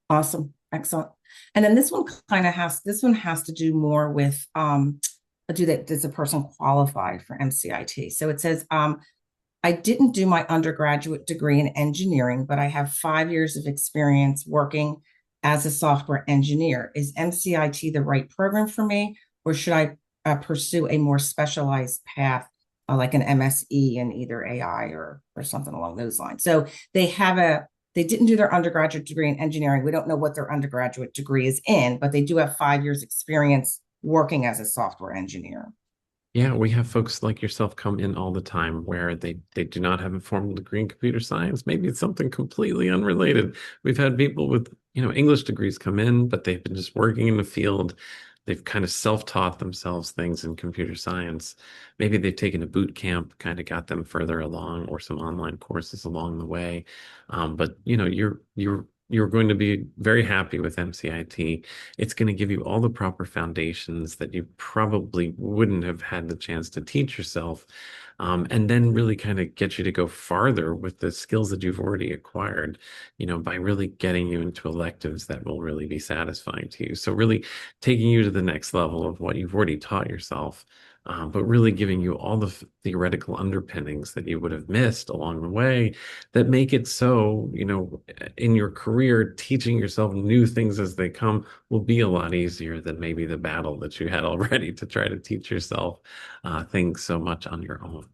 Awesome. Excellent. And then this one has to do more with does a person qualify for MCIT? So it says, I didn't do my undergraduate degree in engineering, but I have 5 years of experience working as a software engineer. Is MCIT the right program for me, or should I pursue a more specialized path, like an MSE in either AI or something along those lines? So they didn't do their undergraduate degree in engineering. We don't know what their undergraduate degree is in, but they do have 5 years experience working as a software engineer. Yeah, we have folks like yourself come in all the time where they do not have a formal degree in computer science. Maybe it's something completely unrelated. We've had people with, English degrees come in, but they've been just working in the field. They've kind of self-taught themselves things in computer science. Maybe they've taken a boot camp, kind of got them further along, or some online courses along the way. But you're you're going to be very happy with MCIT. It's going to give you all the proper foundations that you probably wouldn't have had the chance to teach yourself, and then really kind of get you to go farther with the skills that you've already acquired, by really getting you into electives that will really be satisfying to you. So really taking you to the next level of what you've already taught yourself. But really giving you all the theoretical underpinnings that you would have missed along the way that make it so, in your career, teaching yourself new things as they come will be a lot easier than maybe the battle that you had already to try to teach yourself things so much on your own.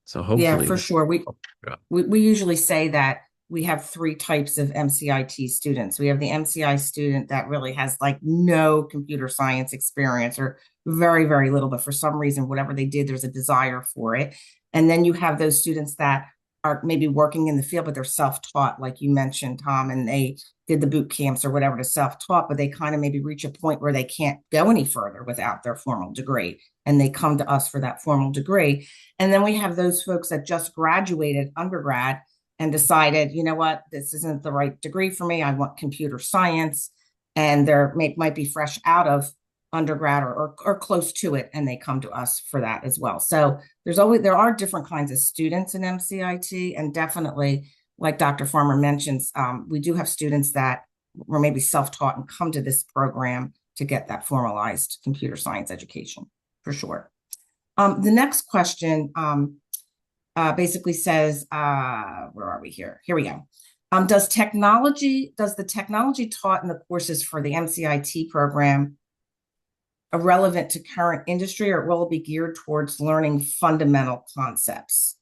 So Yeah, hopefully for that. sure. Oh, yeah. We usually say that we have three types of MCIT students. We have the MCI student that really has like no computer science experience or very, very little, but for some reason, whatever they did, there's a desire for it. And then you have those students that are maybe working in the field, but they're self-taught, like you mentioned, Tom, and they did the boot camps or whatever to self-taught, but they kind of maybe reach a point where they can't go any further without their formal degree. And they come to us for that formal degree. And then we have those folks that just graduated undergrad and decided, you know what, this isn't the right degree for me. I want computer science. And might be fresh out of undergrad or close to it, and they come to us for that as well. So there are different kinds of students in MCIT, and definitely, like Dr. Farmer mentions, we do have students that were maybe self-taught and come to this program to get that formalized computer science education, for sure. The next question basically says, where are we here? Here we go. Does the technology taught in the courses for the MCIT program relevant to current industry, or will it be geared towards learning fundamental concepts?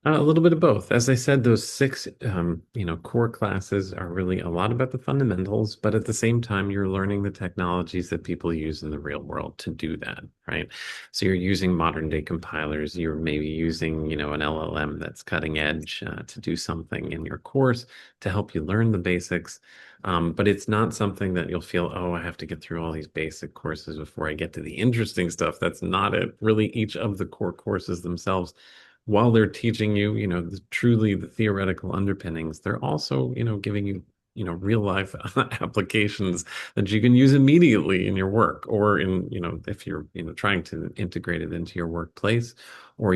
A little bit of both. As I said, those six, core classes are really a lot about the fundamentals, but at the same time, you're learning the technologies that people use in the real world to do that, right? So you're using modern day compilers. You're maybe using, an LLM that's cutting edge to do something in your course to help you learn the basics. But it's not something that you'll feel, oh, I have to get through all these basic courses before I get to the interesting stuff. That's not it. Really, each of the core courses themselves, while they're teaching you, truly the theoretical underpinnings, they're also, giving you, real life applications that you can use immediately in your work or in, if you're, trying to integrate it into your workplace or,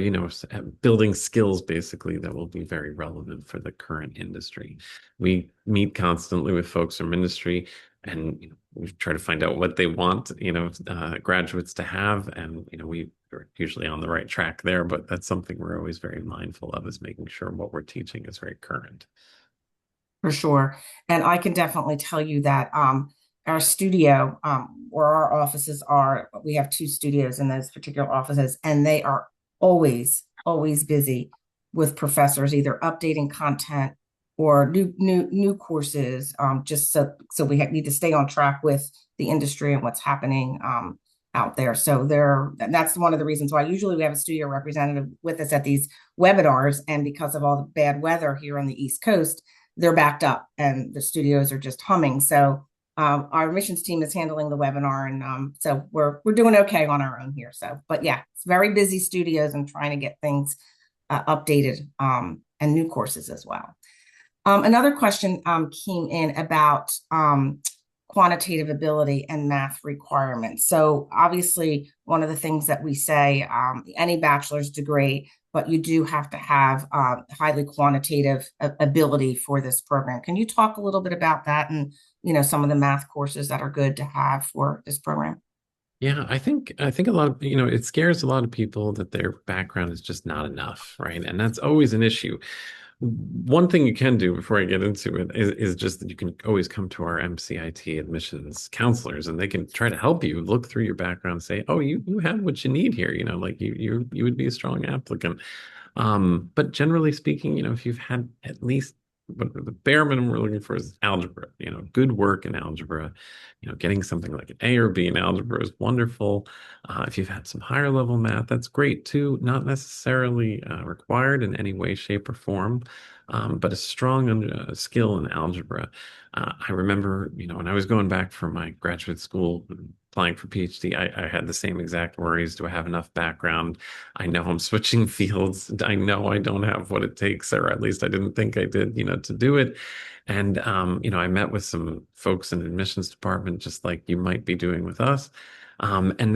building skills basically that will be very relevant for the current industry. We meet constantly with folks from industry and, we try to find out what they want, graduates to have. And, we're usually on the right track there, but that's something we're always very mindful of is making sure what we're teaching is very current. For sure. And I can definitely tell you that our studio, where our offices are, we have two studios in those particular offices, and they are always, always busy with professors either updating content or new courses. Just so we need to stay on track with the industry and what's happening out there. So that's one of the reasons why usually we have a studio representative with us at these webinars, and because of all the bad weather here on the East Coast, they're backed up and the studios are just humming. So our admissions team is handling the webinar, and so we're doing okay on our own here. So, but yeah, it's very busy studios and trying to get things updated and new courses as well. Another question came in about quantitative ability and math requirements. So obviously, one of the things that we say, any bachelor's degree, but you do have to have highly quantitative ability for this program. Can you talk a little bit about that and, some of the math courses that are good to have for this program? Yeah, I think a lot of, it scares a lot of people that their background is just not enough, right? And that's always an issue. One thing you can do before I get into it is just that you can always come to our MCIT admissions counselors and they can try to help you look through your background and say, oh, you have what you need here, like you would be a strong applicant. But generally speaking, if you've had at least what the bare minimum we're looking for is algebra, good work in algebra, getting something like an A or B in algebra is wonderful. If you've had some higher level math, that's great too. Not necessarily required in any way, shape, or form, but a strong skill in algebra. I remember, when I was going back for my graduate school applying for PhD, I had the same exact worries. Do I have enough background? I know I'm switching fields. I know I don't have what it takes, or at least I didn't think I did, to do it. And I met with some folks in the admissions department, just like you might be doing with us. And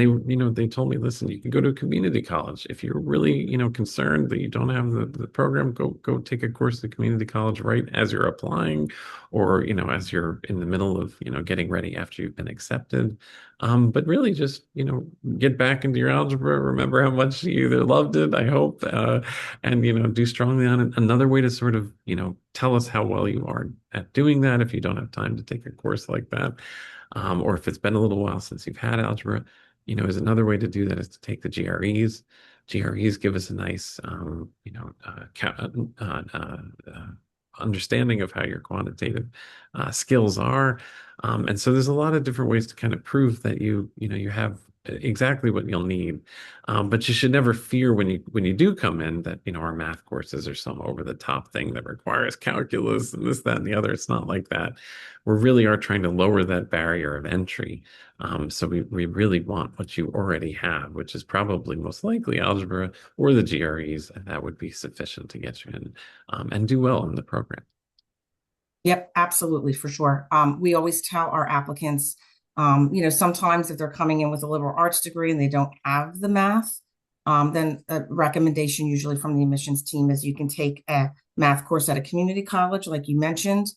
they told me, listen, you can go to a community college. If you're really, concerned that you don't have the program, go take a course at community college right as you're applying, or, as you're in the middle of, getting ready after you've been accepted. But really just, get back into your algebra, remember how much you either loved it, I hope, and, do strongly on it. Another way to sort of, tell us how well you are at doing that if you don't have time to take a course like that, or if it's been a little while since you've had algebra, is another way to do that is to take the GREs. GREs give us a nice, understanding of how your quantitative skills are. And so there's a lot of different ways to kind of prove that you have exactly what you'll need. But you should never fear when you do come in that, our math courses are some over the top thing that requires calculus and this, that, and the other. It's not like that. We really are trying to lower that barrier of entry. So we really want what you already have, which is probably most likely algebra or the GREs, and that would be sufficient to get you in and do well in the program. Yep, absolutely, for sure. We always tell our applicants, sometimes if they're coming in with a liberal arts degree and they don't have the math, then a recommendation usually from the admissions team is you can take a math course at a community college, like you mentioned.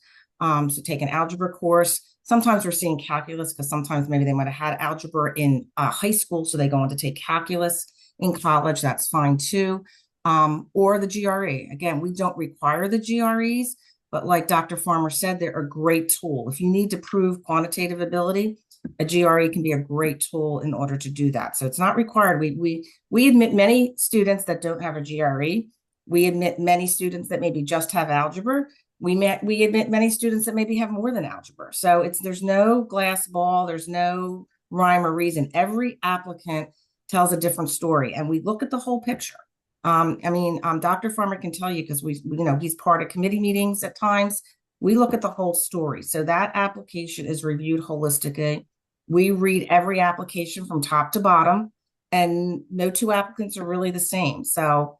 So take an algebra course. Sometimes we're seeing calculus because sometimes maybe they might have had algebra in high school, so they go on to take calculus in college. That's fine too. Or the GRE. Again, we don't require the GREs. But like Dr. Farmer said, they're a great tool. If you need to prove quantitative ability, a GRE can be a great tool in order to do that. So it's not required. We admit many students that don't have a GRE. We admit many students that maybe just have algebra. We admit many students that maybe have more than algebra. So there's no glass ball. There's no rhyme or reason. Every applicant tells a different story, and we look at the whole picture. Dr. Farmer can tell you because he's part of committee meetings at times. We look at the whole story. So that application is reviewed holistically. We read every application from top to bottom, and no two applicants are really the same. So,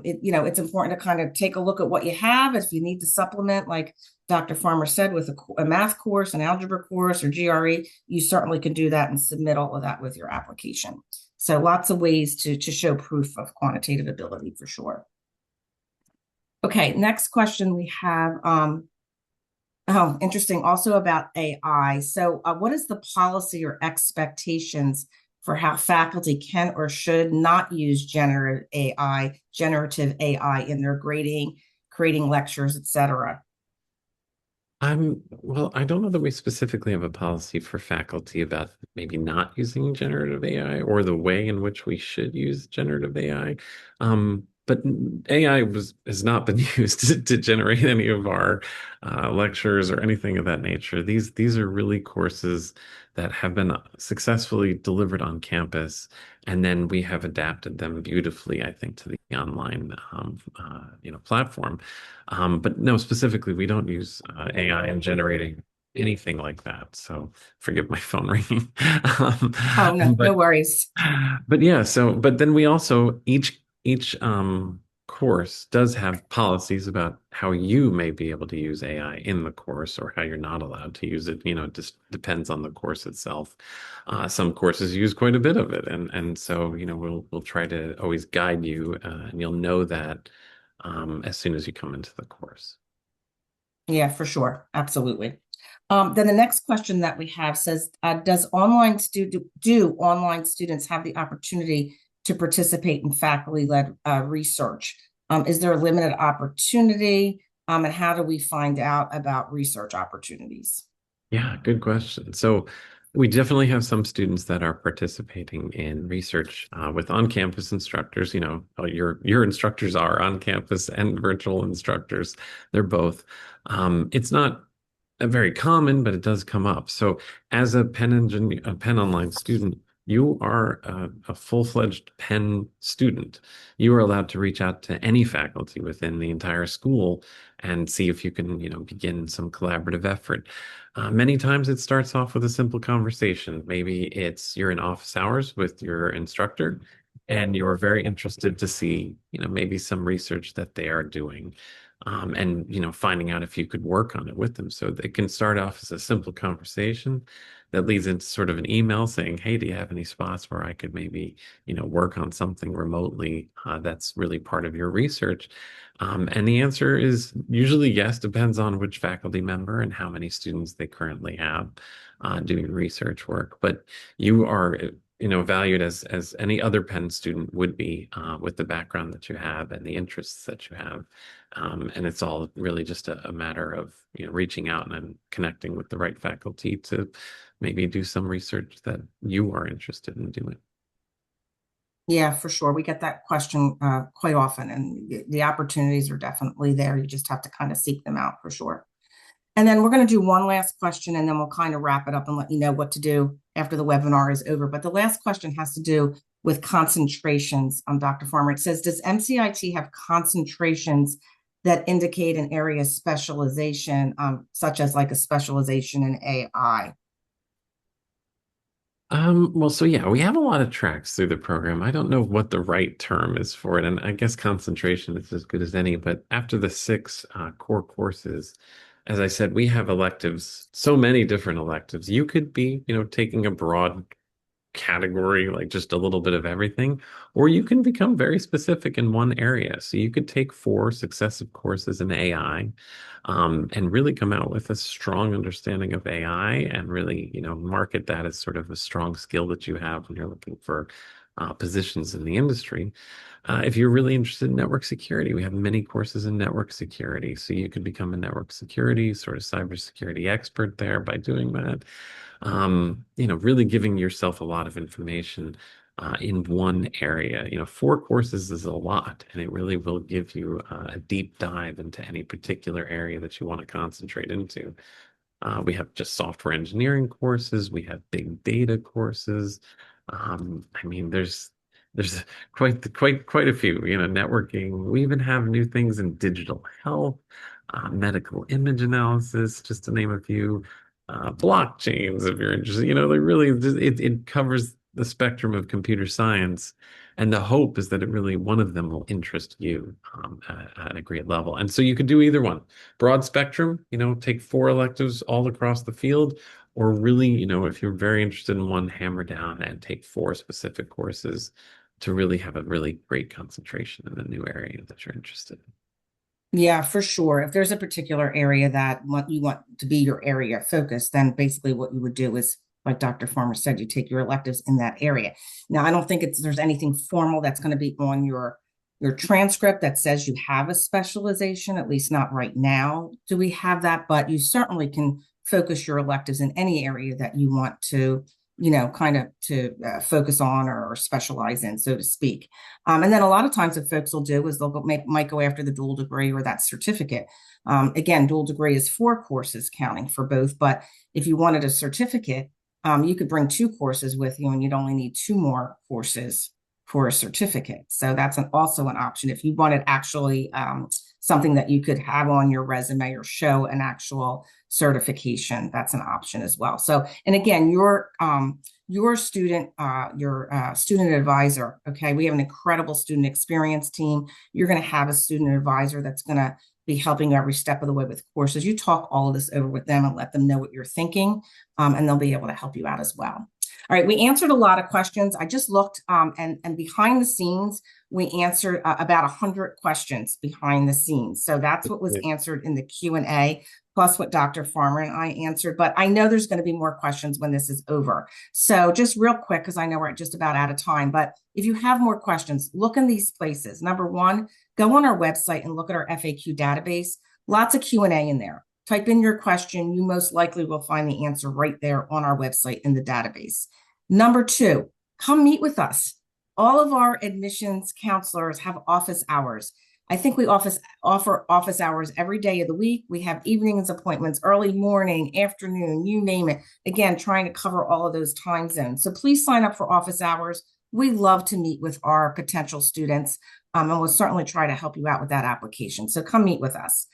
it's important to kind of take a look at what you have. If you need to supplement, like Dr. Farmer said, with a math course, an algebra course, or GRE, you certainly can do that and submit all of that with your application. So lots of ways to show proof of quantitative ability for sure. Okay, next question we have, interesting, also about AI. So what is the policy or expectations for how faculty can or should not use generative AI in their grading, creating lectures, etc.? Well, I don't know that we specifically have a policy for faculty about maybe not using generative AI or the way in which we should use generative AI. But AI has not been used to generate any of our lectures or anything of that nature. These are really courses that have been successfully delivered on campus, and then we have adapted them beautifully, I think, to the online platform. But no, specifically, we don't use AI in generating anything like that. So forgive my phone ringing. Oh, no, But no worries. but yeah, but then we also each course does have policies about how you may be able to use AI in the course or how you're not allowed to use it. It just depends on the course itself. Some courses use quite a bit of it, and so we'll try to always guide you, and you'll know that as soon as you come into the course. Yeah, for sure. Absolutely. Then the next question that we have says, do online students have the opportunity to participate in faculty-led research? Is there a limited opportunity? And how do we find out about research opportunities? Yeah, good question. So we definitely have some students that are participating in research with on-campus instructors. Your instructors are on-campus and virtual instructors. They're both. It's not very common, but it does come up. So as a Penn Online student, you are a full-fledged Penn student. You are allowed to reach out to any faculty within the entire school and see if you can, begin some collaborative effort. Many times it starts off with a simple conversation. Maybe it's you're in office hours with your instructor and you're very interested to see, maybe some research that they are doing. And, finding out if you could work on it with them. So it can start off as a simple conversation that leads into sort of an email saying, hey, do you have any spots where I could maybe, work on something remotely that's really part of your research? And the answer is usually yes, depends on which faculty member and how many students they currently have doing research work. But you are, valued as any other Penn student would be with the background that you have and the interests that you have. And it's all really just a matter of, reaching out and connecting with the right faculty to maybe do some research that you are interested in doing. Yeah, for sure. We get that question quite often, and the opportunities are definitely there. You just have to kind of seek them out for sure. And then we're going to do one last question, and then we'll kind of wrap it up and let you know what to do after the webinar is over. But the last question has to do with concentrations, Dr. Farmer. It says, does MCIT have concentrations that indicate an area of specialization, such as like a specialization in AI? Well, so yeah, we have a lot of tracks through the program. I don't know what the right term is for it, and I guess concentration is as good as any. But after the six core courses, as I said, we have electives, so many different electives. You could be, taking a broad category, like just a little bit of everything, or you can become very specific in one area. So you could take four successive courses in AI, and really come out with a strong understanding of AI and really, market that as sort of a strong skill that you have when you're looking for positions in the industry. If you're really interested in network security, we have many courses in network security. So you could become a network security, sort of cybersecurity expert there by doing that. Really giving yourself a lot of information in one area. Four courses is a lot, and it really will give you a deep dive into any particular area that you want to concentrate into. We have just software engineering courses. We have big data courses. I mean, there's quite a few. Networking. We even have new things in digital health, medical image analysis, just to name a few. Blockchains, if you're interested. They really it covers the spectrum of computer science, and the hope is that it really one of them will interest you at a great level. And so you could do either one broad spectrum, take four electives all across the field, or really, if you're very interested in one, hammer down and take four specific courses to really have a really great concentration in the new area that you're interested in. Yeah, for sure. If there's a particular area that you want to be your area of focus, then basically what you would do is, like Dr. Farmer said, you take your electives in that area. Now, I don't think there's anything formal that's going to be on your transcript that says you have a specialization, at least not right now. Do we have that? But you certainly can focus your electives in any area that you want to, kind of to focus on or specialize in, so to speak. And then a lot of times what folks will do is might go after the dual degree or that certificate. Again, dual degree is four courses counting for both, but if you wanted a certificate, you could bring two courses with you and you'd only need two more courses for a certificate. So that's also an option. If you wanted actually something that you could have on your resume or show an actual certification, that's an option as well. So, and again, your student advisor, okay, we have an incredible student experience team. You're going to have a student advisor that's going to be helping every step of the way with courses. You talk all of this over with them and let them know what you're thinking, and they'll be able to help you out as well. All right, we answered a lot of questions. I just looked, and behind the scenes, we answered about 100 questions behind the scenes. So that's what was answered in the Q&A, plus what Dr. Farmer and I answered. But I know there's going to be more questions when this is over. So just real quick, because I know we're just about out of time, but if you have more questions, look in these places. Number one, go on our website and look at our FAQ database. Lots of Q&A in there. Type in your question. You most likely will find the answer right there on our website in the database. Number two, come meet with us. All of our admissions counselors have office hours. I think we offer office hours every day of the week. We have evenings appointments, early morning, afternoon, you name it. Again, trying to cover all of those time zones. So please sign up for office hours. We love to meet with our potential students, and we'll certainly try to help you out with that application. So come meet with us.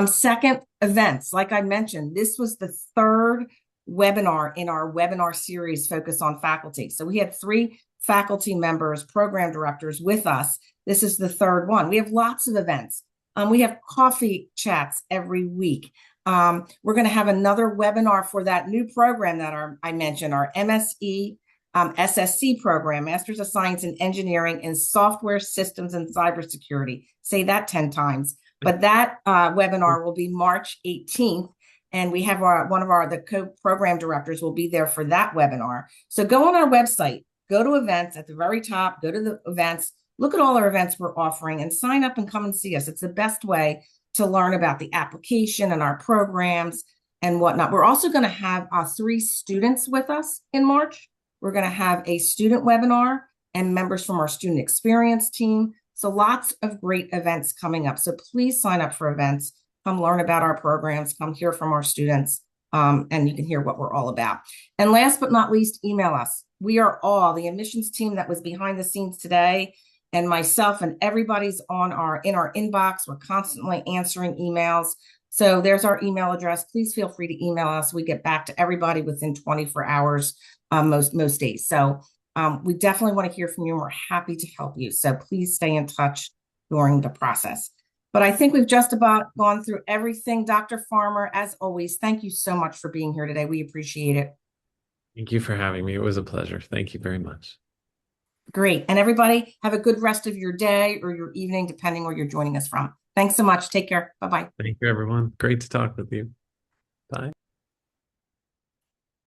Second, events. Like I mentioned, this was the third webinar in our webinar series focused on faculty. So we had 3 faculty members, program directors with us. This is the third one. We have lots of events. We have coffee chats every week. We're going to have another webinar for that new program that I mentioned, our MSE SSC program, Masters of Science in Engineering in Software Systems and Cybersecurity. Say that 10 times. But that webinar will be March 18th. And we have the co-program directors will be there for that webinar. So go on our website, go to events at the very top, go to the events, look at all our events we're offering and sign up and come and see us. It's the best way to learn about the application and our programs and whatnot. We're also going to have 3 students with us in March. We're going to have a student webinar and members from our student experience team. So lots of great events coming up. So please sign up for events. Come learn about our programs. Come hear from our students. And you can hear what we're all about. And last but not least, email us. We are all the admissions team that was behind the scenes today, and myself and everybody's in our inbox. We're constantly answering emails. So there's our email address. Please feel free to email us. We get back to everybody within 24 hours most days. So we definitely want to hear from you, and we're happy to help you. So please stay in touch during the process. But I think we've just about gone through everything. Dr. Farmer, as always, thank you so much for being here today. We appreciate it. Thank you for having me. It was a pleasure. Thank you very much. Great. And everybody, have a good rest of your day or your evening, depending where you're joining us from. Thanks so much. Take care. Bye-bye. Thank you, everyone. Great to talk with you. Bye.